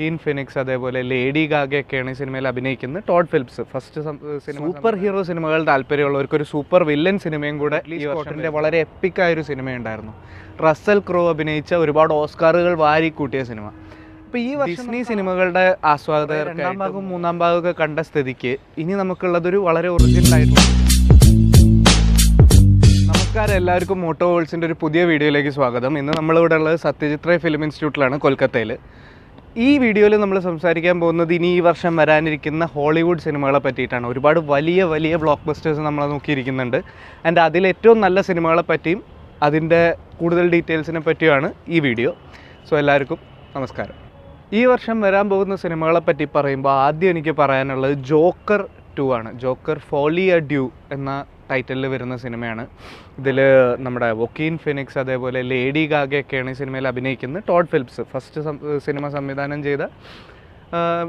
Keen Phoenix അതേപോലെ lady ഗാഗയൊക്കെയാണ് ഈ സിനിമയിൽ അഭിനയിക്കുന്നത്. Todd Phillips first cinema super hero സിനിമകൾ താല്പര്യമുള്ളവർക്ക് ഒരു സൂപ്പർ വില്ലൻ സിനിമയും കൂടെ ഈ വർഷത്തിൻ്റെ വളരെ എപ്പിക്കായ ഒരു സിനിമയുണ്ടായിരുന്നു. റസ്സൽ ക്രോ അഭിനയിച്ച ഒരുപാട് ഓസ്കാറുകൾ വാരിക്കൂട്ടിയ സിനിമ. അപ്പോൾ ഈ ഡിസ്നി സിനിമകളുടെ ആസ്വാദകർ രണ്ടാം ഭാഗവും മൂന്നാം ഭാഗമൊക്കെ കണ്ട സ്ഥിതിക്ക് ഇനി നമുക്കുള്ളതൊരു വളരെ ഒറിജിനൽ ആയിട്ടുള്ള. നമസ്കാരം, എല്ലാവർക്കും മോട്ടോ വേൾഡ്സിൻ്റെ ഒരു പുതിയ വീഡിയോയിലേക്ക് സ്വാഗതം. ഇന്ന് നമ്മളിവിടെ ഉള്ളത് സത്യജിത് റേ ഫിലിം ഇൻസ്റ്റിറ്റ്യൂട്ടിലാണ്, കൊൽക്കത്തയിൽ. ഈ വീഡിയോയിൽ നമ്മൾ സംസാരിക്കാൻ പോകുന്നത് ഇനി ഈ വർഷം വരാനിരിക്കുന്ന ഹോളിവുഡ് സിനിമകളെ പറ്റിയിട്ടാണ്. ഒരുപാട് വലിയ വലിയ ബ്ലോക്ക് ബസ്റ്റേഴ്സ് നമ്മൾ നോക്കിയിരിക്കുന്നുണ്ട്. ആൻഡ് അതിലേറ്റവും നല്ല സിനിമകളെ പറ്റിയും അതിൻ്റെ കൂടുതൽ ഡീറ്റെയിൽസിനെ പറ്റിയുമാണ് ഈ വീഡിയോ. സോ എല്ലാവർക്കും നമസ്കാരം. ഈ വർഷം വരാൻ പോകുന്ന സിനിമകളെ പറ്റി പറയുമ്പോൾ ആദ്യം എനിക്ക് പറയാനുള്ളത് ജോക്കർ 2 ആണ്. ജോക്കർ ഫോളി എ ഡ്യൂ എന്ന ടൈറ്റിലിൽ വരുന്ന സിനിമയാണ്. ഇതിൽ നമ്മുടെ വൊക്കീൻ ഫിനിക്സ് അതേപോലെ ലേഡി ഗാഗയൊക്കെയാണ് ഈ സിനിമയിൽ അഭിനയിക്കുന്നത്. ടോഡ് ഫിലിപ്സ് ഫസ്റ്റ് സിനിമ സംവിധാനം ചെയ്ത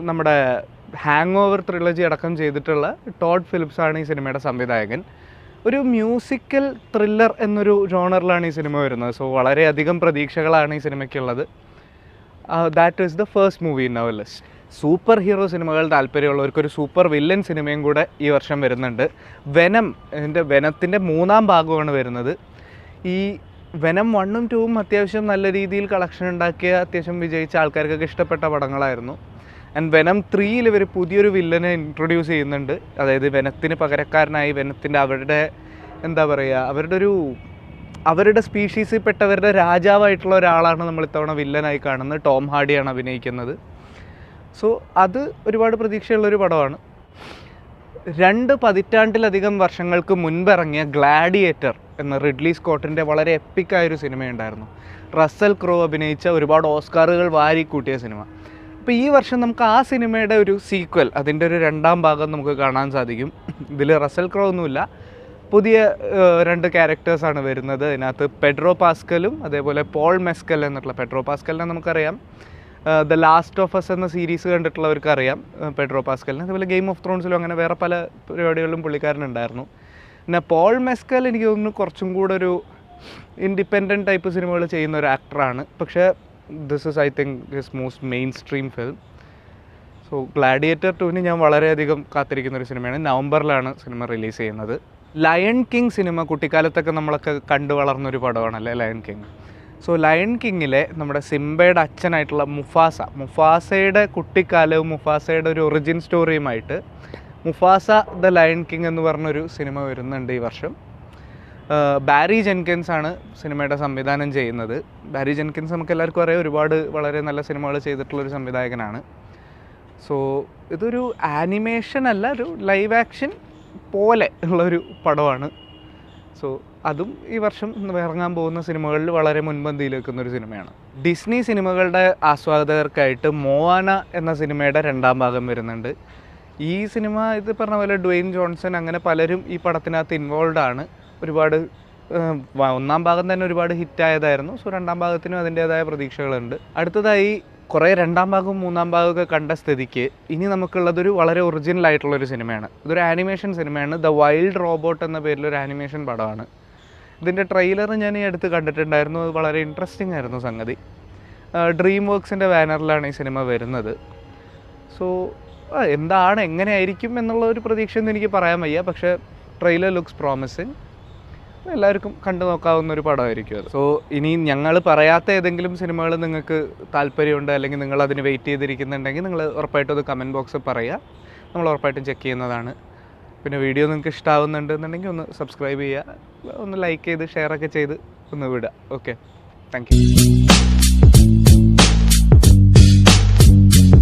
നമ്മുടെ ഹാങ് ഓവർ ട്രിലജി അടക്കം ചെയ്തിട്ടുള്ള ടോഡ് ഫിലിപ്സാണ് ഈ സിനിമയുടെ സംവിധായകൻ. ഒരു മ്യൂസിക്കൽ ത്രില്ലർ എന്നൊരു ജോണറിലാണ് ഈ സിനിമ വരുന്നത്. സോ വളരെയധികം പ്രതീക്ഷകളാണ് ഈ സിനിമയ്ക്കുള്ളത്. That is the first movie in our list. Super hero സിനിമകൾ താല്പര്യമുള്ളവർക്കൊരു സൂപ്പർ വില്ലൻ സിനിമയും കൂടെ ഈ വർഷം വരുന്നുണ്ട്. വെനത്തിൻ്റെ മൂന്നാം ഭാഗമാണ് വരുന്നത്. ഈ വെനം 1ഉം 2ഉം അത്യാവശ്യം നല്ല രീതിയിൽ കളക്ഷൻ ഉണ്ടാക്കിയ, അത്യാവശ്യം വിജയിച്ച, ആൾക്കാർക്കൊക്കെ ഇഷ്ടപ്പെട്ട പടങ്ങളായിരുന്നു. ആൻഡ് വെനം 3യിൽ ഇവർ പുതിയൊരു വില്ലനെ ഇൻട്രൊഡ്യൂസ് ചെയ്യുന്നുണ്ട്. അതായത് വെനത്തിന് പകരക്കാരനായി വെനത്തിൻ്റെ അവരുടെ സ്പീഷീസിൽ പെട്ടവരുടെ രാജാവായിട്ടുള്ള ഒരാളാണ് നമ്മൾ ഇത്തവണ വില്ലനായി കാണുന്നത്. ടോം ഹാർഡിയാണ് അഭിനയിക്കുന്നത്. സോ അത് ഒരുപാട് പ്രതീക്ഷയുള്ളൊരു പടമാണ്. 2 പതിറ്റാണ്ടിലധികം വർഷങ്ങൾക്ക് മുൻപിറങ്ങിയ ഗ്ലാഡിയേറ്റർ എന്ന റിഡ്ലി സ്കോട്ടിൻ്റെ വളരെ എപ്പിക്കായൊരു സിനിമയുണ്ടായിരുന്നു. റസ്സൽ ക്രോ അഭിനയിച്ച ഒരുപാട് ഓസ്കാറുകൾ വാരിക്കൂട്ടിയ സിനിമ. അപ്പോൾ ഈ വർഷം നമുക്ക് ആ സിനിമയുടെ ഒരു സീക്വൽ, അതിൻ്റെ ഒരു 2ാം ഭാഗം നമുക്ക് കാണാൻ സാധിക്കും. ഇതിൽ റസ്സൽ ക്രോ ഒന്നുമില്ല, പുതിയ 2 ക്യാരക്ടേഴ്സാണ് വരുന്നത്. അതിനകത്ത് പെഡ്രോ പാസ്കലും അതേപോലെ പോൾ മെസ്കൽ എന്നുള്ള. പെഡ്രോ പാസ്കലിനെ നമുക്കറിയാം, ദ ലാസ്റ്റ് ഓഫ് അസ് എന്ന സീരീസ് കണ്ടിട്ടുള്ളവർക്ക് അറിയാം പെഡ്രോ പാസ്കലിനെ. അതുപോലെ ഗെയിം ഓഫ് ത്രോൺസിലും അങ്ങനെ വേറെ പല പരിപാടികളിലും പുള്ളിക്കാരനുണ്ടായിരുന്നു. പിന്നെ പോൾ മെസ്കൽ എനിക്ക് തോന്നുന്നു കുറച്ചും കൂടെ ഒരു ഇൻഡിപെൻഡൻറ്റ് ടൈപ്പ് സിനിമകൾ ചെയ്യുന്ന ഒരു ആക്ടറാണ്. പക്ഷേ this is I think his most main stream film. So Gladiator 2ന് ഞാൻ വളരെയധികം കാത്തിരിക്കുന്നൊരു സിനിമയാണ്. നവംബറിലാണ് സിനിമ റിലീസ് ചെയ്യുന്നത്. ലയൺ കിങ് സിനിമ കുട്ടിക്കാലത്തൊക്കെ നമ്മളൊക്കെ കണ്ടു വളർന്നൊരു പടമാണല്ലേ ലയൺ കിങ്. സോ ലയൺ കിങ്ങിലെ നമ്മുടെ സിംബയുടെ അച്ഛനായിട്ടുള്ള മുഫാസയുടെ കുട്ടിക്കാലവും മുഫാസയുടെ ഒരു ഒറിജിൻ സ്റ്റോറിയുമായിട്ട് മുഫാസ ദ ലയൺ കിങ് എന്ന് പറഞ്ഞൊരു സിനിമ വരുന്നുണ്ട് ഈ വർഷം. ബാരി ജെൻകിൻസ് ആണ് സിനിമയുടെ സംവിധാനം ചെയ്യുന്നത്. ബാരി ജെൻകിൻസ് നമുക്ക് എല്ലാവർക്കും അറിയാം, ഒരുപാട് വളരെ നല്ല സിനിമകൾ ചെയ്തിട്ടുള്ളൊരു സംവിധായകനാണ്. സോ ഇതൊരു ആനിമേഷൻ അല്ല, ഒരു ലൈവ് ആക്ഷൻ പോലെ ഉള്ളൊരു പടമാണ്. സോ അതും ഈ വർഷം ഇറങ്ങാൻ പോകുന്ന സിനിമകളിൽ വളരെ മുൻപന്തിയിൽ വെക്കുന്നൊരു സിനിമയാണ്. ഡിസ്നി സിനിമകളുടെ ആസ്വാദകർക്കായിട്ട് മോവാന എന്ന സിനിമയുടെ 2ാം ഭാഗം വരുന്നുണ്ട്. ഈ സിനിമ ഇത് പറഞ്ഞ പോലെ ഡ്വെയിൻ ജോൺസൺ അങ്ങനെ പലരും ഈ പടത്തിനകത്ത് ഇൻവോൾവ് ആണ്. ഒരുപാട് 1ാം ഭാഗം തന്നെ ഒരുപാട് ഹിറ്റായതായിരുന്നു. സോ 2ാം ഭാഗത്തിനും അതിൻ്റേതായ പ്രതീക്ഷകളുണ്ട്. അടുത്തതായി കുറേ 2ാം ഭാഗവും 3ാം ഭാഗമൊക്കെ കണ്ട സ്ഥിതിക്ക് ഇനി നമുക്കുള്ളതൊരു വളരെ ഒറിജിനൽ ആയിട്ടുള്ളൊരു സിനിമയാണ്. ഇതൊരു ആനിമേഷൻ സിനിമയാണ്. ദ വൈൽഡ് റോബോട്ട് എന്ന പേരിലൊരു ആനിമേഷൻ പടമാണ്. ഇതിൻ്റെ ട്രെയിലർ ഞാൻ ഈ അടുത്ത് കണ്ടിട്ടുണ്ടായിരുന്നു. അത് വളരെ ഇൻട്രസ്റ്റിംഗ് ആയിരുന്നു സംഗതി. ഡ്രീം വർക്സിൻ്റെ ബാനറിലാണ് ഈ സിനിമ വരുന്നത്. സോ എന്താണ്, എങ്ങനെയായിരിക്കും എന്നുള്ള ഒരു പ്രതീക്ഷയൊന്നും എനിക്ക് പറയാൻ വയ്യ. പക്ഷേ ട്രെയിലർ ലുക്സ് പ്രോമിസിങ്. എല്ലാവർക്കും കണ്ടു നോക്കാവുന്ന ഒരു പടമായിരിക്കും അത്. സോ ഇനി ഞങ്ങൾ പറയാത്ത ഏതെങ്കിലും സിനിമകൾ നിങ്ങൾക്ക് താല്പര്യമുണ്ട്, അല്ലെങ്കിൽ നിങ്ങൾ അതിന് വെയിറ്റ് ചെയ്തിരിക്കുന്നുണ്ടെങ്കിൽ നിങ്ങൾ ഉറപ്പായിട്ടും അത് കമൻറ്റ് ബോക്സിൽ പറയുക. നമ്മൾ ഉറപ്പായിട്ടും ചെക്ക് ചെയ്യുന്നതാണ്. പിന്നെ വീഡിയോ നിങ്ങൾക്ക് ഇഷ്ടമാവുന്നുണ്ടെന്നുണ്ടെങ്കിൽ ഒന്ന് സബ്സ്ക്രൈബ് ചെയ്യുക, ഒന്ന് ലൈക്ക് ചെയ്ത് ഷെയറൊക്കെ ചെയ്ത് ഒന്ന് വിടുക. Okay, thank you.